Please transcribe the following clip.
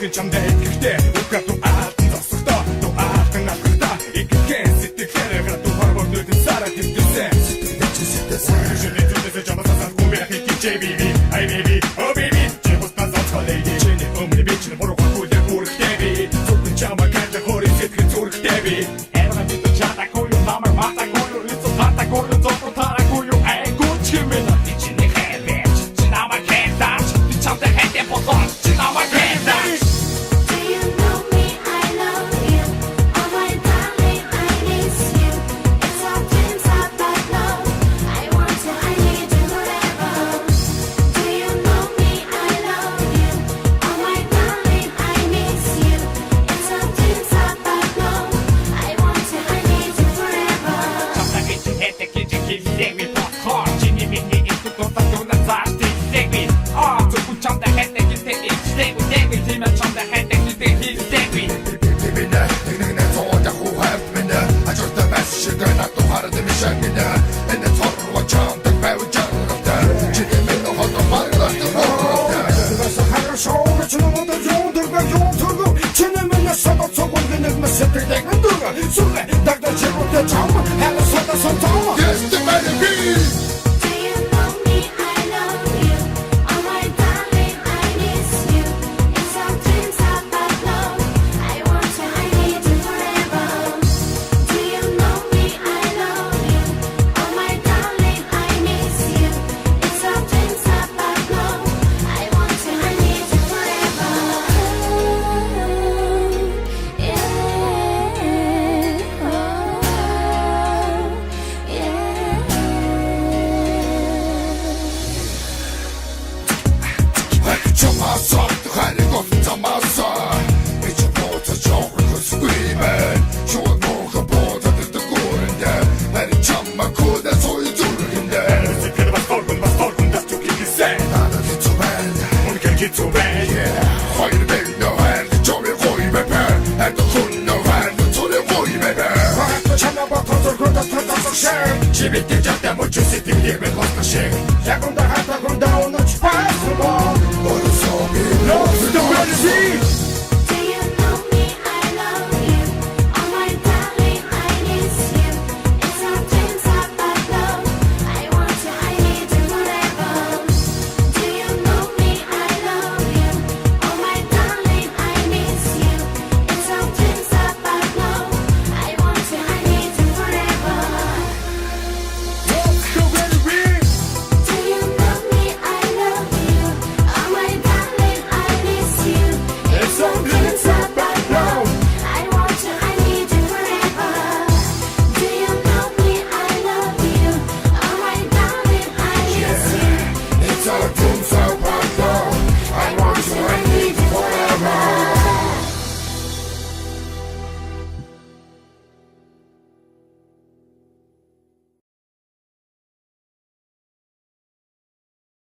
Бүгэн чамдаа итгэхтэй үгүй дуу аалтан зогсохдоо дуу аалтан алхахдаа итгэхэн сэтгэлээр гадуу хорвор нүдэн сараа төвтөсөн сэтгэлээ зүтэс жамасаа гүмээр хичээ биби ай биби oh baby чимс пазац холейди чиний өмний бичнэ бороо хуулиар бүрхтэй би зүгэн чамаа гэнэ хори сэтгэл зүрхтэй би эвэр бит чата кою намар мата кою лицо мата кою зопро тара кою ай гуч хэмээн чиний хэвэж чинама кэнтач чамдаа хэдэ потон чинама кэнтач. Чи бид тэр жагтай мөчөөс сэтгэлээр би хосгош. Яг ундаа хатаг